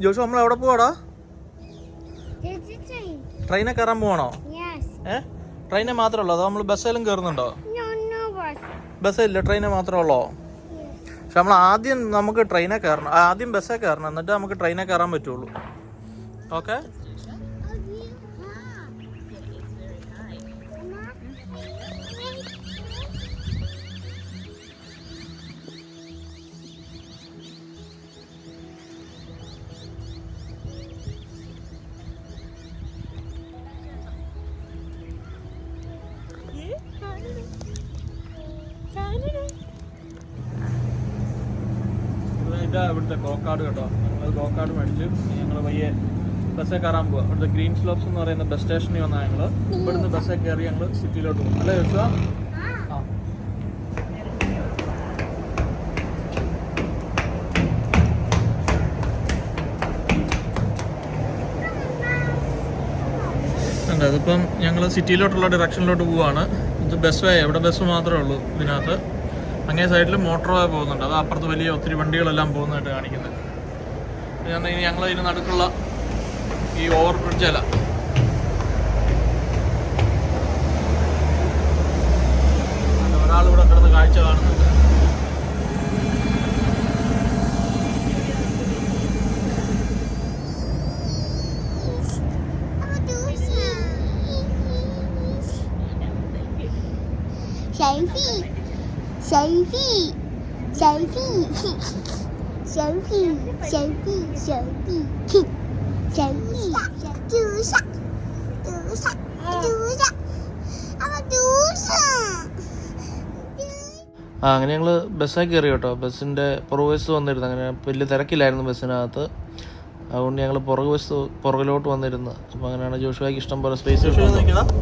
ജോഷു നമ്മൾ എവിടെ പോവാടാ? ട്രെയിനെ കയറാൻ പോവാണോ? ട്രെയിനെ മാത്രമല്ലോ അതോ നമ്മൾ ബസ്സിലും കയറുന്നുണ്ടോ? ബസ്സില്ല, ട്രെയിനെ മാത്രമേ ഉള്ളോ? പക്ഷെ നമ്മൾ ആദ്യം നമുക്ക് ട്രെയിനെ കയറണം, ആദ്യം ബസ്സിൽ കയറണം, എന്നിട്ട് നമുക്ക് ട്രെയിനെ കയറാൻ പറ്റുള്ളൂ. ഓക്കെ. ഇവിടുത്തെ ഗോക്കാർഡ് കേട്ടോ, ഞങ്ങൾ ഗോക്കാർഡ് മേടിച്ച് ഞങ്ങൾ പയ്യെ ബസ്സിൽ കയറാൻ പോവാം. ഇവിടുത്തെ ഗ്രീൻ സ്ലോപ്സ് എന്ന് പറയുന്ന ബസ് സ്റ്റേഷനിൽ വന്നാൽ ഞങ്ങൾ ഇവിടുന്ന് ബസ്സിൽ കയറി ഞങ്ങൾ സിറ്റിയിലോട്ട് പോകും. അല്ലേ ചോദിച്ചാ? ആ, അതിപ്പം ഞങ്ങൾ സിറ്റിയിലോട്ടുള്ള ഡയറക്ഷനിലോട്ട് പോവുകയാണ്. ഇത് ബസ് വേ, എവിടെ ബസ് മാത്രമേ ഉള്ളൂ ഇതിനകത്ത്. അങ്ങേ സൈഡിൽ മോട്ടോർ വേ പോകുന്നുണ്ട്, അത് അപ്പുറത്ത് വലിയ ഒത്തിരി വണ്ടികളെല്ലാം പോകുന്നതായിട്ട് കാണിക്കുന്നത്. ഇനി ഞങ്ങൾ ഇതിന് നടുക്കുള്ള ഈ ഓവർ ബ്രിഡ്ജല്ല, ഒരാളിവിടെ കിടന്ന് കാഴ്ച കാണുന്നുണ്ട്. അങ്ങനെ ഞങ്ങൾ ബസ്സിൽ കയറി കേട്ടോ. ബസ്സിൻ്റെ പുറകുവശത്ത് വന്നിരുന്നു, അങ്ങനെ വലിയ തിരക്കില്ലായിരുന്നു ബസ്സിനകത്ത്. അതുകൊണ്ട് ഞങ്ങൾ പുറകിലോട്ട് വന്നിരുന്നു. അപ്പോൾ അങ്ങനെയാണ് ജോഷുവായ്ക്ക് ഇഷ്ടം പോലെ സ്പേസ് കിട്ടുന്നത്.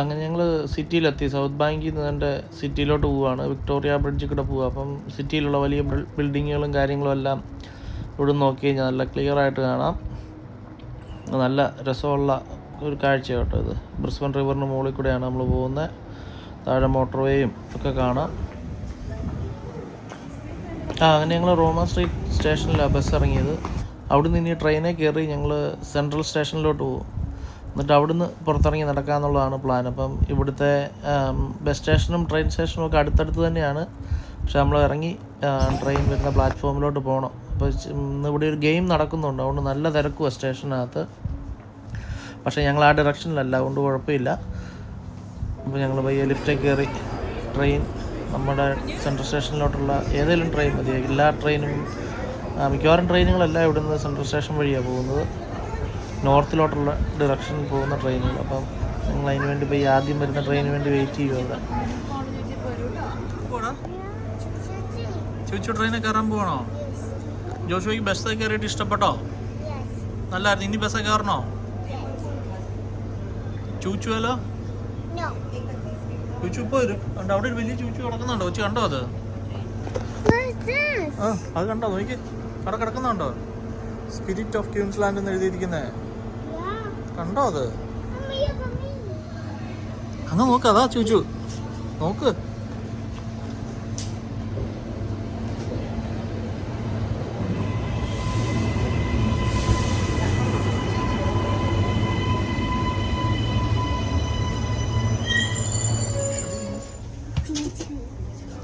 അങ്ങനെ ഞങ്ങൾ സിറ്റിയിലെത്തി. സൗത്ത് ബാങ്കിൽ നിന്ന് എൻ്റെ സിറ്റിയിലോട്ട് പോവുകയാണ്. വിക്ടോറിയ ബ്രിഡ്ജിൽ കൂടെ പോവുക. അപ്പം സിറ്റിയിലുള്ള വലിയ ബിൽഡിങ്ങുകളും കാര്യങ്ങളും എല്ലാം ഇവിടെ നോക്കി കഴിഞ്ഞാൽ നല്ല ക്ലിയർ ആയിട്ട് കാണാം. നല്ല രസമുള്ള ഒരു കാഴ്ച കേട്ടോ ഇത്. ബ്രിസ്ബൻ റിവറിന് മുകളിൽ കൂടെയാണ് നമ്മൾ പോകുന്നത്. താഴെ മോട്ടോർ വേയും ഒക്കെ കാണാം. അങ്ങനെ ഞങ്ങൾ റോമ സ്ട്രീറ്റ് സ്റ്റേഷനിലാണ് ബസ് ഇറങ്ങിയത്. അവിടെ നിന്ന് ഇനി ട്രെയിനിൽ കയറി ഞങ്ങൾ സെൻട്രൽ സ്റ്റേഷനിലോട്ട് പോകും. എന്നിട്ട് അവിടുന്ന് പുറത്തിറങ്ങി നടക്കാമെന്നുള്ളതാണ് പ്ലാൻ. അപ്പം ഇവിടുത്തെ ബസ് സ്റ്റേഷനും ട്രെയിൻ സ്റ്റേഷനും ഒക്കെ അടുത്തടുത്ത് തന്നെയാണ്. പക്ഷെ നമ്മൾ ഇറങ്ങി ട്രെയിൻ വരുന്ന പ്ലാറ്റ്ഫോമിലോട്ട് പോകണം. അപ്പോൾ ഇന്ന് ഇവിടെ ഒരു ഗെയിം നടക്കുന്നുണ്ട്, അതുകൊണ്ട് നല്ല തിരക്കുമാണ് സ്റ്റേഷനകത്ത്. പക്ഷേ ഞങ്ങൾ ആ ഡയറക്ഷനിലല്ല, അതുകൊണ്ട് കുഴപ്പമില്ല. അപ്പോൾ ഞങ്ങൾ പയ്യെ ലിഫ്റ്റിൽ കയറി ട്രെയിൻ നമ്മുടെ സെൻട്രൽ സ്റ്റേഷനിലോട്ടുള്ള ഏതെങ്കിലും ട്രെയിൻ മതി. എല്ലാ ട്രെയിനും മിക്കവാറും ട്രെയിനുകളെല്ലാം ഇവിടുന്ന് സെൻട്രൽ സ്റ്റേഷൻ വഴിയാണ് പോകുന്നത്, നോർത്തിലോട്ടുള്ള ഡയറക്ഷനിൽ പോകുന്ന ട്രെയിനുകൾ. അപ്പം ഞങ്ങൾ അതിന് വേണ്ടി പോയി ആദ്യം വരുന്ന ട്രെയിനിന് വേണ്ടി വെയിറ്റ് ചെയ്യുക അവിടെ. ചോദിച്ചു ട്രെയിനിൽ കയറാൻ പോകണോ? ജോഷുവയ്ക്ക് ബസ്സിൽ കയറിയിട്ട് ഇഷ്ടപ്പെട്ടോ? നല്ലായിരുന്നു. ഇനി ബസ്സിൽ കയറണോ? ചൂച്ചുവല്ലോ? ചൂച്ചു ഇപ്പോൾ വരും. കണ്ടോ അവിടെ ഒരു വലിയ ചൂച്ചു കിടക്കുന്നുണ്ടോ? കൊച്ചു കണ്ടോ അത്? അത് കണ്ടോ? നോക്കി അവിടെ കിടക്കുന്നുണ്ടോ? സ്പിരിറ്റ് ഓഫ് ക്യൂൻസ്ലാൻഡ് എന്ന് എഴുതിയിരിക്കുന്നേ കണ്ടോ? അത് അങ്ങ് നോക്ക്, അതാ ചൂച്ചു, നോക്ക്.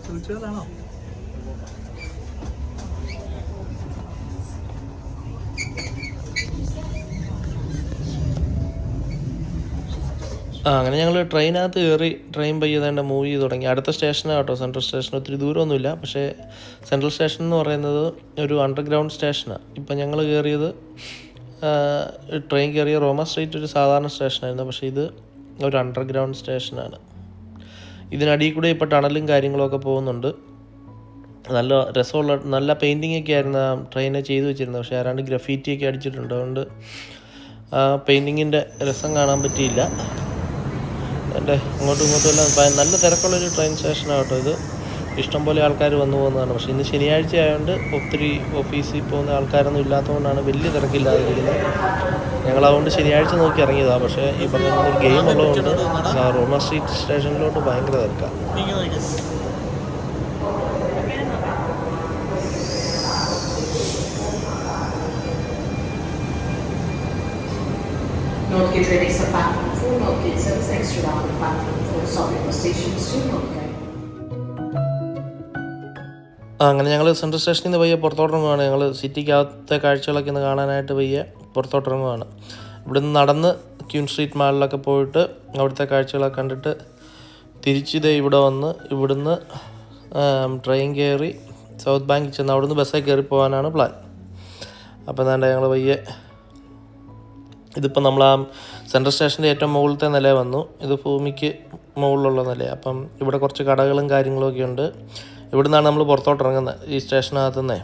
ചൂച്ചുകളാണോ? അങ്ങനെ ഞങ്ങൾ ട്രെയിനകത്ത് കയറി ട്രെയിൻ പയ്യതേണ്ട മൂവ് ചെയ്ത് തുടങ്ങി. അടുത്ത സ്റ്റേഷനാണ് കേട്ടോ സെൻട്രൽ സ്റ്റേഷൻ. ഒത്തിരി ദൂരമൊന്നുമില്ല, പക്ഷേ സെൻട്രൽ സ്റ്റേഷൻ എന്ന് പറയുന്നത് ഒരു അണ്ടർഗ്രൗണ്ട് സ്റ്റേഷനാണ്. ഇപ്പം ഞങ്ങൾ കയറിയത് ട്രെയിൻ കയറിയ റോമ സ്ട്രീറ്റ് ഒരു സാധാരണ സ്റ്റേഷനായിരുന്നു, പക്ഷേ ഇത് ഒരു അണ്ടർഗ്രൗണ്ട് സ്റ്റേഷനാണ്. ഇതിനടിയിൽ കൂടെ ഇപ്പോൾ ടണലും കാര്യങ്ങളൊക്കെ പോകുന്നുണ്ട്. നല്ല രസമുള്ള നല്ല പെയിൻറ്റിങ്ങൊക്കെ ആയിരുന്നു ആ ട്രെയിനെ ചെയ്തു വെച്ചിരുന്നത്. പക്ഷേ ആരാണ്ട് ഗ്രഫീറ്റിയൊക്കെ അടിച്ചിട്ടുണ്ട്, അതുകൊണ്ട് ആ പെയിൻറ്റിങ്ങിൻ്റെ രസം കാണാൻ പറ്റിയില്ല. എൻ്റെ അങ്ങോട്ടും ഇങ്ങോട്ടും എല്ലാം നല്ല തിരക്കുള്ളൊരു ട്രെയിൻ സ്റ്റേഷനാണ് കേട്ടോ ഇത്. ഇഷ്ടംപോലെ ആൾക്കാർ വന്നു പോകുന്നതാണ്. പക്ഷേ ഇന്ന് ശനിയാഴ്ച ആയതുകൊണ്ട് ഒത്തിരി ഓഫീസിൽ പോകുന്ന ആൾക്കാരൊന്നും ഇല്ലാത്തതുകൊണ്ടാണ് വലിയ തിരക്കില്ലാതിരിക്കുന്നത്. ഞങ്ങളതുകൊണ്ട് ശനിയാഴ്ച നോക്കി ഇറങ്ങിയതാണ്. പക്ഷേ ഈ പറഞ്ഞ ഒരു ഗെയിം ഉള്ളതുകൊണ്ട് റോമ സ്ട്രീറ്റ് സ്റ്റേഷനിലോട്ട് ഭയങ്കര തിരക്കാണ്. Northgate Reading sa platform 4, Northgate service extra down the platform 4, stopping for stations to Northgate. അങ്ങനെ ഞങ്ങൾ സെൻട്രൽ സ്റ്റേഷനിൽ നിന്ന് പയ്യെ പുറത്തോട്ടിറങ്ങുകയാണ്. ഞങ്ങൾ സിറ്റിക്കകത്തെ കാഴ്ചകളൊക്കെ ഒന്ന് കാണാനായിട്ട് പയ്യെ പുറത്തോട്ടിറങ്ങുകയാണ്. ഇവിടുന്ന് നടന്ന് ക്യൂൻ സ്ട്രീറ്റ് മാളിലൊക്കെ പോയിട്ട് അവിടുത്തെ കാഴ്ചകളൊക്കെ കണ്ടിട്ട് തിരിച്ചിത് ഇവിടെ വന്ന് ഇവിടുന്ന് ട്രെയിൻ കയറി സൗത്ത് ബാങ്കിൽ ചെന്ന് അവിടുന്ന് ബസ്സിൽ കയറി പോകാനാണ് പ്ലാൻ. അപ്പോൾ എന്താണ്ട് ഞങ്ങൾ പയ്യെ ഇതിപ്പോൾ നമ്മൾ ആ സെൻട്രൽ സ്റ്റേഷൻ്റെ ഏറ്റവും മുകളിലത്തെ നില വന്നു. ഇത് ഭൂമിക്ക് മുകളിലുള്ള നിലയാണ്. അപ്പം ഇവിടെ കുറച്ച് കടകളും കാര്യങ്ങളൊക്കെ ഉണ്ട്. ഇവിടെ നിന്നാണ് നമ്മൾ പുറത്തോട്ട് ഇറങ്ങുന്നത് ഈ സ്റ്റേഷനകത്തു നിന്നേ.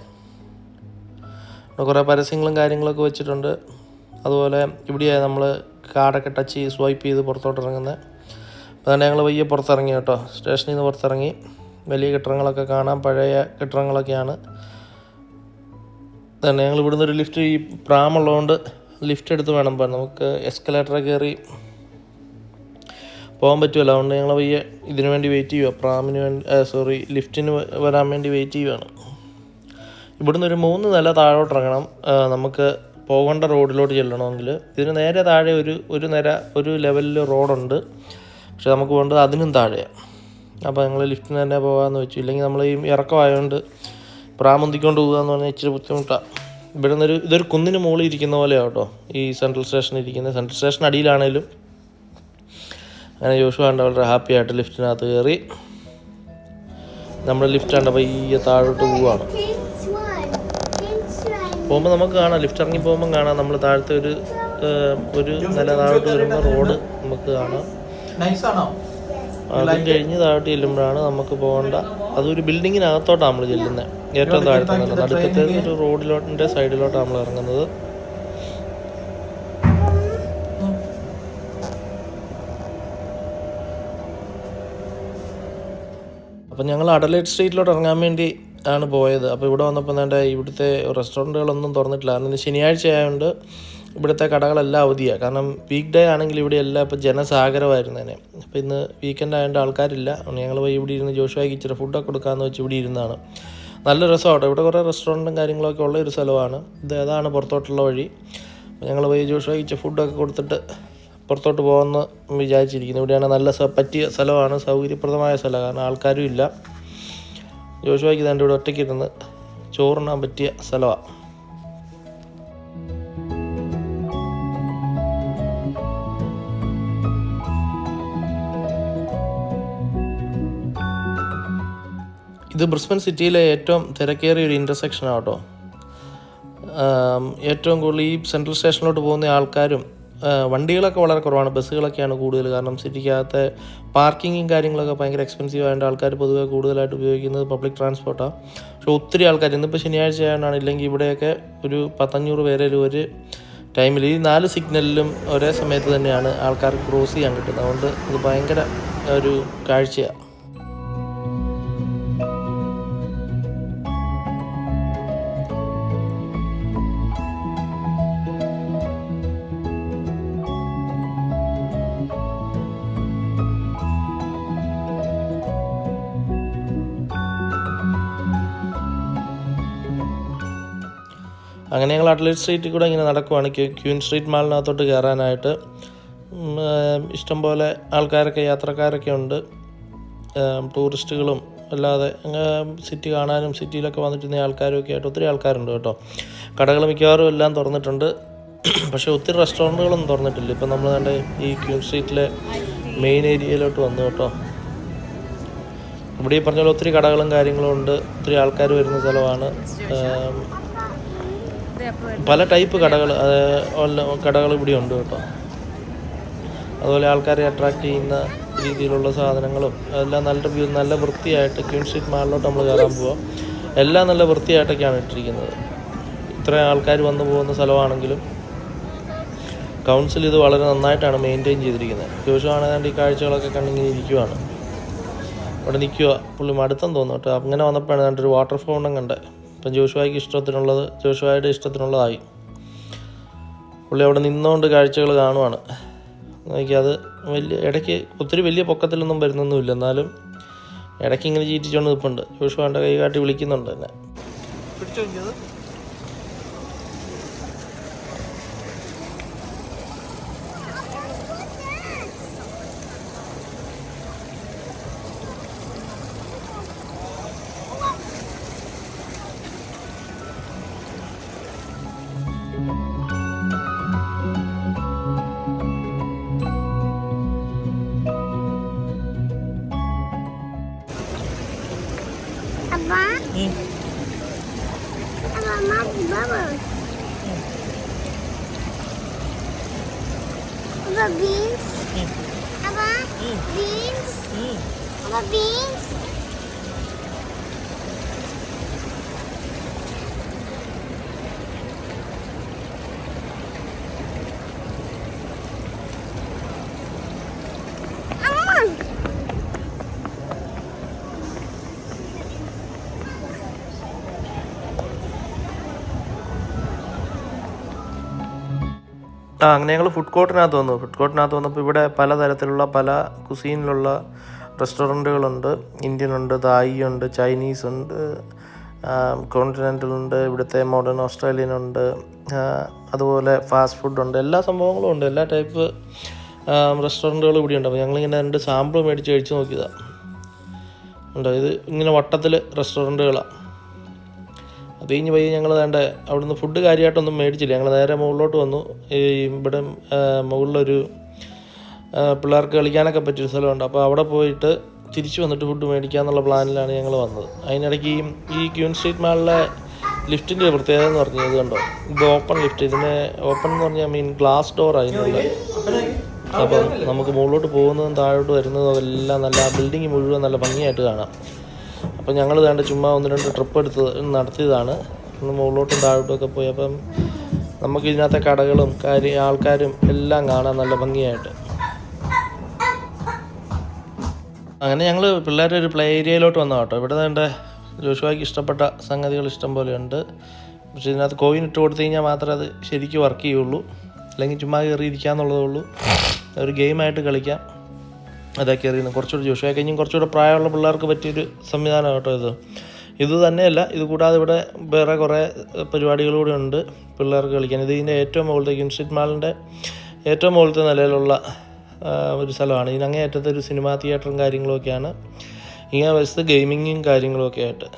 ഇവിടെ കുറേ പരസ്യങ്ങളും കാര്യങ്ങളൊക്കെ വെച്ചിട്ടുണ്ട്. അതുപോലെ ഇവിടെയാണ് നമ്മൾ കാർഡൊക്കെ ടച്ച് ചെയ്ത് സ്വൈപ്പ് ചെയ്ത് പുറത്തോട്ട് ഇറങ്ങുന്നത്. അപ്പോൾ തന്നെ ഞങ്ങൾ പയ്യെ പുറത്തിറങ്ങി കേട്ടോ. സ്റ്റേഷനിൽ നിന്ന് പുറത്തിറങ്ങി. വലിയ കെട്ടിടങ്ങളൊക്കെ കാണാം, പഴയ കെട്ടിടങ്ങളൊക്കെയാണ്. തന്നെ ഞങ്ങൾ ഇവിടുന്ന് ഒരു ലിഫ്റ്റ്, ഈ പ്രാമുള്ളതുകൊണ്ട് ലിഫ്റ്റ് എടുത്ത് വേണം പോകാൻ. നമുക്ക് എസ്കലേറ്റർ കയറി പോകാൻ പറ്റുമല്ലോ. അതുകൊണ്ട് ഞങ്ങൾ പയ്യെ ഇതിനു വേണ്ടി വെയിറ്റ് ചെയ്യുക. പ്രാമിന് വേണ്ടി ലിഫ്റ്റിന് വരാൻ വേണ്ടി വെയിറ്റ് ചെയ്യുകയാണ്. ഇവിടുന്ന് ഒരു 3 നില താഴോട്ട് ഇറങ്ങണം നമുക്ക് പോകേണ്ട റോഡിലോട്ട് ചെല്ലണമെങ്കിൽ. ഇതിന് നേരെ താഴെ ഒരു ലെവലിൽ റോഡുണ്ട്. പക്ഷെ നമുക്ക് പോകേണ്ടത് അതിനും താഴെയാണ്. അപ്പോൾ ഞങ്ങൾ ലിഫ്റ്റിന് തന്നെ പോകാമെന്ന് വെച്ചു. ഇല്ലെങ്കിൽ നമ്മൾ ഈ ഇറക്കമായതുകൊണ്ട് പ്രാമുന്തിക്കൊണ്ട് പോകുകയെന്ന് പറഞ്ഞാൽ ഇച്ചിരി ബുദ്ധിമുട്ടാണ്. ഇതൊരു കുന്നിന് മുകളിൽ ഇരിക്കുന്ന പോലെയാണ് കേട്ടോ ഈ സെൻട്രൽ സ്റ്റേഷൻ ഇരിക്കുന്നത്. സെൻട്രൽ സ്റ്റേഷൻ അടിയിലാണേലും. അങ്ങനെ ജോഷു കണ്ട വളരെ ഹാപ്പി ആയിട്ട് ലിഫ്റ്റിനകത്ത് കയറി. നമ്മൾ ലിഫ്റ്റ് കണ്ട പയ്യെ താഴോട്ട് പോവുകയാണ്. പോകുമ്പോൾ നമുക്ക് കാണാം, ലിഫ്റ്റ് ഇറങ്ങി പോകുമ്പം കാണാം നമ്മൾ താഴത്തെ ഒരു നില താഴോട്ട് വരുമ്പോൾ റോഡ് നമുക്ക് കാണാം. അതും കഴിഞ്ഞ് താഴോട്ട് ചെല്ലുമ്പോഴാണ് നമുക്ക് പോകേണ്ട, അതൊരു ബിൽഡിങ്ങിനകത്തോട്ടാണ് നമ്മൾ ചെല്ലുന്നത്. ഏറ്റവും താഴത്തെ നടുക്കത്തെ ഒരു റോഡിലോട്ടിൻ്റെ സൈഡിലോട്ടാണ് നമ്മൾ ഇറങ്ങുന്നത്. അപ്പം ഞങ്ങൾ അഡലേഡ് സ്ട്രീറ്റിലോട്ട് ഇറങ്ങാൻ വേണ്ടി ആണ് പോയത്. അപ്പോൾ ഇവിടെ വന്നപ്പോൾ എന്താ ഇവിടുത്തെ റെസ്റ്റോറൻറ്റുകളൊന്നും തുറന്നിട്ടില്ല. കാരണം ശനിയാഴ്ച ആയതുകൊണ്ട് ഇവിടുത്തെ കടകളെല്ലാം അവധിയാണ്. കാരണം വീക്ക് ഡേ ആണെങ്കിൽ ഇവിടെ എല്ലാം ഇപ്പോൾ ജനസാഗരമായിരുന്നു തന്നെ. അപ്പോൾ ഇന്ന് വീക്കെൻഡ് ആയതുകൊണ്ട് ആൾക്കാരില്ല. ഞങ്ങൾ പോയി ഇവിടെ ഇരുന്ന് ജോഷുവായിക്ക് ഇച്ചിരി ഫുഡൊക്കെ കൊടുക്കാമെന്ന് വെച്ച് ഇവിടെ ഇരുന്നാണ്. നല്ല രസമാട്ടോ. ഇവിടെ കുറേ റെസ്റ്റോറൻറ്റും കാര്യങ്ങളൊക്കെ ഉള്ള ഒരു സ്ഥലമാണ്. അതാണ് പുറത്തോട്ടുള്ള വഴി. ഞങ്ങൾ പോയി ജോഷുവായിക്ക് ഇച്ചിരി ഫുഡൊക്കെ കൊടുത്തിട്ട് പുറത്തോട്ട് പോകുമെന്ന് വിചാരിച്ചിരിക്കുന്നു. ഇവിടെയാണ് നല്ല പറ്റിയ സ്ഥലമാണ്, സൗകര്യപ്രദമായ സ്ഥലമാണ്. കാരണം ആൾക്കാരും ഇല്ല. ജോഷുവായിക്ക് തന്നെ ഇവിടെ ഒറ്റയ്ക്കിരുന്ന് ചോറുണ്ണാൻ പറ്റിയ സ്ഥലമാണ്. ഇത് ബ്രിസ്ബൻ സിറ്റിയിലെ ഏറ്റവും തിരക്കേറിയ ഒരു ഇൻ്റർസെക്ഷനാണ് കേട്ടോ. ഏറ്റവും കൂടുതൽ ഈ സെൻട്രൽ സ്റ്റേഷനിലോട്ട് പോകുന്ന ആൾക്കാരും വണ്ടികളൊക്കെ വളരെ കുറവാണ്, ബസ്സുകളൊക്കെയാണ് കൂടുതൽ. കാരണം സിറ്റിക്കകത്തെ പാർക്കിങ്ങും കാര്യങ്ങളൊക്കെ ഭയങ്കര എക്സ്പെൻസീവ് ആയതുകൊണ്ട് ആൾക്കാർ പൊതുവെ കൂടുതലായിട്ട് ഉപയോഗിക്കുന്നത് പബ്ലിക് ട്രാൻസ്പോർട്ടാണ്. പക്ഷേ ഒത്തിരി ആൾക്കാർ ഇന്നിപ്പോൾ ശനിയാഴ്ച ആയതുകൊണ്ടാണ്. ഇല്ലെങ്കിൽ ഇവിടെയൊക്കെ ഒരു 100-500 പേരെ ഒരു ടൈമിൽ ഈ 4 സിഗ്നലിലും ഒരേ സമയത്ത് തന്നെയാണ് ആൾക്കാർക്ക് ക്രോസ് ചെയ്യാൻ കിട്ടുന്നത്. അതുകൊണ്ട് ഇത് ഭയങ്കര ഒരു കാഴ്ചയാണ്. അങ്ങനെ ഞങ്ങൾ അഡ്ലേഡ് സ്ട്രീറ്റിൽ കൂടെ ഇങ്ങനെ നടക്കുവാണ് ക്യൂൻ സ്ട്രീറ്റ് മാളിനകത്തോട്ട് കയറാനായിട്ട്. ഇഷ്ടംപോലെ ആൾക്കാരൊക്കെ, യാത്രക്കാരൊക്കെ ഉണ്ട്, ടൂറിസ്റ്റുകളും അല്ലാതെ സിറ്റി കാണാനും സിറ്റിയിലൊക്കെ വന്നിട്ടുന്ന ആൾക്കാരും ഒക്കെ ആയിട്ട് ഒത്തിരി ആൾക്കാരുണ്ട് കേട്ടോ. കടകൾ മിക്കവാറും എല്ലാം തുറന്നിട്ടുണ്ട്. പക്ഷേ ഒത്തിരി റെസ്റ്റോറൻറ്റുകളൊന്നും തുറന്നിട്ടില്ല. ഇപ്പം നമ്മൾ കണ്ട ഈ ക്യൂൻ സ്ട്രീറ്റിലെ മെയിൻ ഏരിയയിലോട്ട് വന്നു കേട്ടോ. ഇവിടെ ഈ പറഞ്ഞ പോലെ ഒത്തിരി കടകളും കാര്യങ്ങളും ഉണ്ട്, ഒത്തിരി ആൾക്കാർ വരുന്ന സ്ഥലമാണ്. പല ടൈപ്പ് കടകൾ ഇവിടെ ഉണ്ട് കേട്ടോ. അതുപോലെ ആൾക്കാരെ അട്രാക്റ്റ് ചെയ്യുന്ന രീതിയിലുള്ള സാധനങ്ങളും എല്ലാം നല്ല വൃത്തിയായിട്ട് ക്യൂൻ സ്ട്രീറ്റ് മാളിലോട്ട് നമ്മൾ കയറാൻ പോവാം. എല്ലാം നല്ല വൃത്തിയായിട്ടൊക്കെയാണ് ഇട്ടിരിക്കുന്നത്. ഇത്രയും ആൾക്കാർ വന്നു പോകുന്ന സ്ഥലമാണെങ്കിലും കൗൺസിൽ ഇത് വളരെ നന്നായിട്ടാണ് മെയിൻറ്റെയിൻ ചെയ്തിരിക്കുന്നത്. ജോഷുവാണെങ്കിൽ ഈ കാഴ്ചകളൊക്കെ കണ്ടിങ്ങനെ ഇരിക്കുവാണ്, അവിടെ നിൽക്കുക. പുള്ളി മടുത്തെന്ന് തോന്നുന്നു കേട്ടോ. അങ്ങനെ വന്നപ്പോഴാണ് കണ്ടൊരു വാട്ടർ ഫൗണ്ടൻ കണ്ടത്. അപ്പം ജോഷുവായുടെ ഇഷ്ടത്തിനുള്ളതായി. പുള്ളി അവിടെ നിന്നുകൊണ്ട് കാഴ്ചകൾ കാണുവാണ്. അത് ഇടയ്ക്ക് ഒത്തിരി വലിയ പൊക്കത്തിലൊന്നും വരുന്നൊന്നുമില്ല, എന്നാലും ഇടയ്ക്ക് ഇങ്ങനെ ചീറ്റിച്ചുകൊണ്ട് നിൽപ്പുണ്ട്. ജോഷുവാൻ്റെ കൈ കാട്ടി വിളിക്കുന്നുണ്ട് എന്നെ. പിടിച്ചു നോക്കിയത് beans. Beans. Beans. അങ്ങനെ ഞങ്ങൾ ഫുഡ് കോർട്ടിനകത്ത് വന്നപ്പോൾ ഇവിടെ പലതരത്തിലുള്ള പല കുസീനിലുള്ള റെസ്റ്റോറൻറ്റുകളുണ്ട്. ഇന്ത്യൻ ഉണ്ട്, തായി ഉണ്ട്, ചൈനീസ് ഉണ്ട്, കോണ്ടിനെൻ്റൽ ഉണ്ട്, ഇവിടുത്തെ മോഡേൺ ഓസ്ട്രേലിയൻ ഉണ്ട്, അതുപോലെ ഫാസ്റ്റ് ഫുഡുണ്ട്. എല്ലാ സംഭവങ്ങളും ഉണ്ട്. എല്ലാ ടൈപ്പ് റെസ്റ്റോറൻറ്റുകളും ഇവിടെ ഉണ്ട്. അപ്പോൾ ഞങ്ങളിങ്ങനെ 2 സാമ്പിൾ മേടിച്ച് കഴിച്ച് നോക്കിയതാണ്. ഉണ്ടോ, ഇത് ഇങ്ങനെ വട്ടത്തിൽ റെസ്റ്റോറൻറ്റുകളാണ്. അത് കഴിഞ്ഞ് പോയി ഞങ്ങൾ അവിടുന്ന് ഫുഡ് കാര്യമായിട്ടൊന്നും മേടിച്ചില്ല. ഞങ്ങൾ നേരെ മുകളിലോട്ട് വന്നു. ഇവിടെ മുകളിലൊരു പിള്ളേർക്ക് കളിക്കാനൊക്കെ പറ്റിയൊരു സ്ഥലമുണ്ട്. അപ്പോൾ അവിടെ പോയിട്ട് തിരിച്ച് വന്നിട്ട് ഫുഡ് മേടിക്കാമെന്നുള്ള പ്ലാനിലാണ് ഞങ്ങൾ വന്നത്. അതിനിടയ്ക്ക് ഈ ക്യൂൻ സ്ട്രീറ്റ് മാളിലെ ലിഫ്റ്റിൻ്റെ പ്രത്യേകത എന്ന് പറഞ്ഞാൽ ഇത് കണ്ടോ, ഇത് ഓപ്പൺ ലിഫ്റ്റ്. ഇതിന് ഓപ്പൺ എന്ന് പറഞ്ഞാൽ ഗ്ലാസ് ഡോർ അതിനുള്ള. അപ്പം നമുക്ക് മുകളിലോട്ട് പോകുന്നതും താഴോട്ട് വരുന്നതും എല്ലാം നല്ല ബിൽഡിങ് മുഴുവൻ നല്ല ഭംഗിയായിട്ട് കാണാം. അപ്പം ഞങ്ങൾ ചുമ്മാ 1-2 ട്രിപ്പ് നടത്തിയതാണ്. ഒന്ന് മുകളിലോട്ടും താഴോട്ടുമൊക്കെ പോയി. അപ്പം നമുക്ക് ഇതിനകത്തെ കടകളും ആൾക്കാരും എല്ലാം കാണാൻ നല്ല ഭംഗിയായിട്ട്. അങ്ങനെ ഞങ്ങൾ പിള്ളേരുടെ ഒരു പ്ലേ ഏരിയയിലോട്ട് വന്നു കേട്ടോ. ഇവിടെ ജോഷുവായ്ക്ക് ഇഷ്ടപ്പെട്ട സംഗതികൾ ഇഷ്ടം പോലെയുണ്ട്. പക്ഷേ ഇതിനകത്ത് കോയിൻ ഇട്ട് കൊടുത്തു കഴിഞ്ഞാൽ മാത്രമേ അത് ശരിക്കും വർക്ക് ചെയ്യുള്ളൂ, അല്ലെങ്കിൽ ചുമ്മാ കയറിയിരിക്കാന്നുള്ളതേ ഉള്ളൂ. ഒരു ഗെയിമായിട്ട് കളിക്കാം. അതൊക്കെ അറിയുന്നു. കുറച്ചുകൂടി ജോഷുവായി കഴിഞ്ഞും കുറച്ചുകൂടെ പ്രായമുള്ള പിള്ളേർക്ക് പറ്റിയൊരു സംവിധാനമാണ് കേട്ടോ ഇത് തന്നെയല്ല, ഇത് കൂടാതെ ഇവിടെ വേറെ കുറേ പരിപാടികളൂടെ ഉണ്ട് പിള്ളേർക്ക് കളിക്കാൻ. ഇതിൻ്റെ ഏറ്റവും മുകളിലത്തെ ക്യൂൻ സ്ട്രീറ്റ് മാളിൻ്റെ ഏറ്റവും മുകളിലത്തെ നിലയിലുള്ള ഒരു സ്ഥലമാണ്. ഇതിനങ്ങേ അറ്റത്തെ ഒരു സിനിമാ തിയേറ്ററും കാര്യങ്ങളുമൊക്കെയാണ്. ഇങ്ങനെ വശത്ത് ഗെയിമിങ്ങും കാര്യങ്ങളുമൊക്കെ ആയിട്ട്.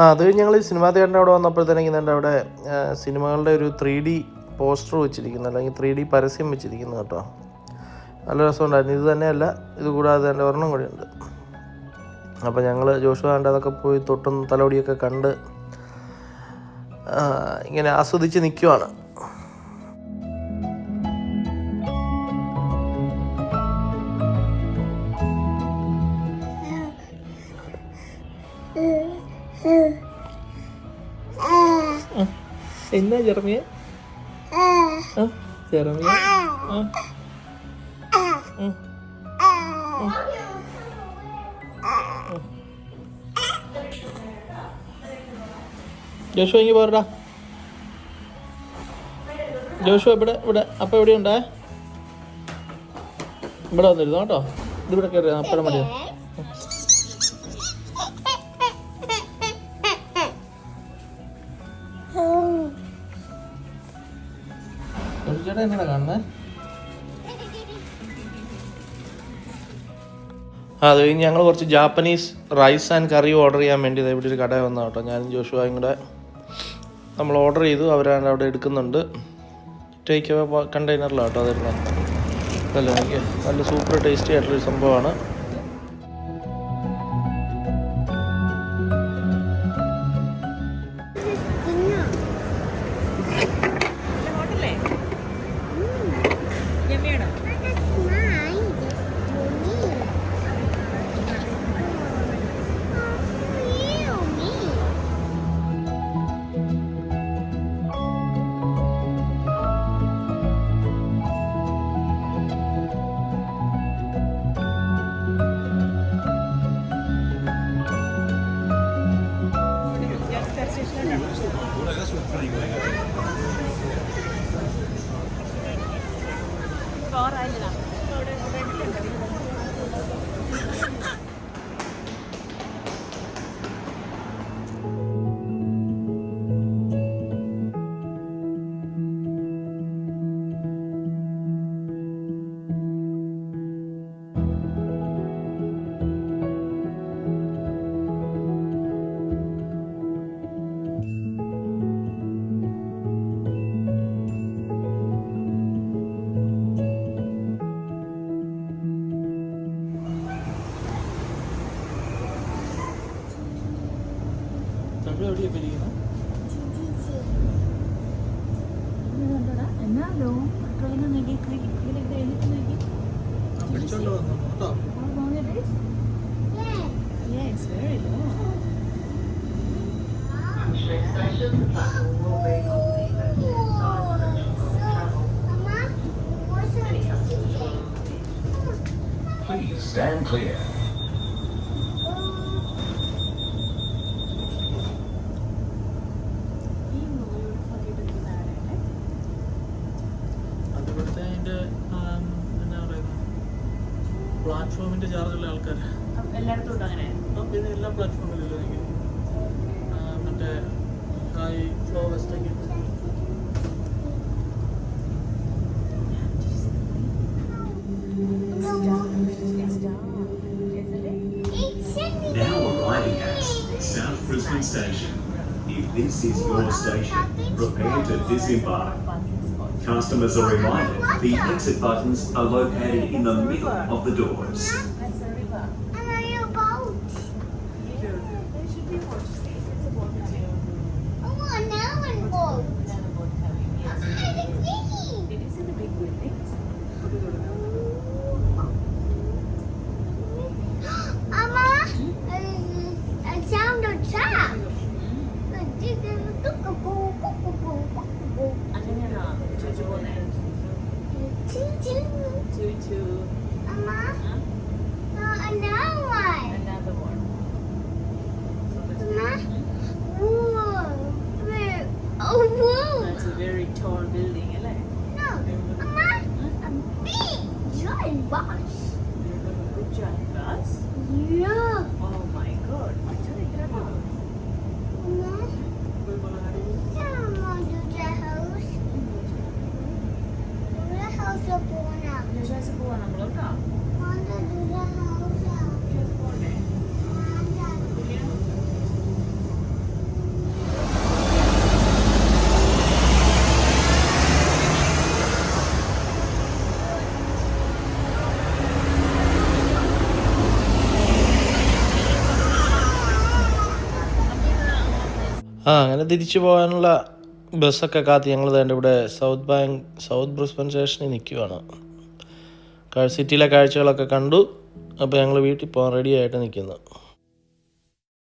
അത് കഴിഞ്ഞ് ഞങ്ങൾ സിനിമാ തിയേറ്ററിൻ്റെ അവിടെ വന്നപ്പോഴത്തേക്കും അവിടെ സിനിമകളുടെ ഒരു 3D പോസ്റ്റർ വെച്ചിരിക്കുന്നു, അല്ലെങ്കിൽ 3D പരസ്യം വെച്ചിരിക്കുന്നു കേട്ടോ. നല്ല രസമുണ്ടായിരുന്നു. ഇത് തന്നെയല്ല, ഇത് കൂടാതെ തന്നെ ഒരെണ്ണം കൂടിയുണ്ട്. അപ്പോൾ ഞങ്ങൾ ജോഷുവാണ്ട് അതൊക്കെ പോയി തൊട്ടും തലോടിയൊക്കെ കണ്ട് ഇങ്ങനെ ആസ്വദിച്ച് നിൽക്കുവാണ്. എന്നാ ചെറുമിയെ ജെറമിയ ജോഷു ഇങ്ങ് പോരടാ. ജോഷു ഇവിടെ അപ്പം എവിടെയുണ്ടേ? ഇവിടെ വന്നിരുന്നു കേട്ടോ. ഇതിവിടെ കയറി അപ്പഴ മതിയോ? ചേട്ടാ എന്നാ കാണുന്നേ? അത് കഴിഞ്ഞ് ഞങ്ങൾ കുറച്ച് Japanese rice and curry order ചെയ്യാൻ വേണ്ടി ഇവിടെ ഒരു കടയിൽ വന്ന കേട്ടോ. ഞാനും ജോഷുവായും കൂടെ നമ്മൾ ഓർഡർ ചെയ്തു. അവരാണ് അവിടെ എടുക്കുന്നുണ്ട്. ടേക്ക് അവേ കണ്ടെയ്നറിലാണ് കേട്ടോ അതിരുന്നത്. അല്ല എനിക്ക് നല്ല സൂപ്പർ ടേസ്റ്റി ആയിട്ടുള്ളൊരു സംഭവമാണ്. Please stand clear. അതിവിടുത്തെ അതിൻ്റെ എന്നാ പറയുന്നത് പ്ലാറ്റ്ഫോമിൻ്റെ ചാർജുള്ള ആൾക്കാർ എല്ലായിടത്തും ഉണ്ട് അങ്ങനെ. പിന്നെ എല്ലാ പ്ലാറ്റ്ഫോമിലല്ലോ എനിക്ക് മറ്റേ ഹൈ ഫ്ലോ വെസ്റ്റൊക്കെ Now arriving at South Brisbane Station. If this is your station, prepare to disembark. Customers are reminded the exit buttons are located in the middle of the doors. That's a river. And are you about? There should be more space. It's a boat coming. I want another boat. Another boat coming. Yes. It is in the big buildings. Mama, I found a trap. അങ്ങനെയാണോ ചോദിച്ചു പോകുന്നത്? ചൂ Mama, another one. another one. Mama, whoa, oh whoa. That's a very tall building, അല്ലേ? No, Mama, a big giant bus. Good giant bus. Yeah. Oh my god. It's very incredible. Mama, I don't want to do the house. Do the house up now. വിശ്വാസം പോവാം നമ്മൾ കേട്ടോ. Want to do the house up. പോകണ്ടേ? അങ്ങനെ തിരിച്ചു പോകാനുള്ള ബസ്സൊക്കെ കാത്ത് ഞങ്ങൾ വേണ്ട ഇവിടെ സൗത്ത് ബ്രിസ്ബൻ സ്റ്റേഷനിൽ നിൽക്കുവാണ്. സിറ്റിയിലെ കാഴ്ചകളൊക്കെ കണ്ടു. അപ്പോൾ ഞങ്ങൾ വീട്ടിൽ പോകാൻ റെഡി ആയിട്ട് നിൽക്കുന്നു.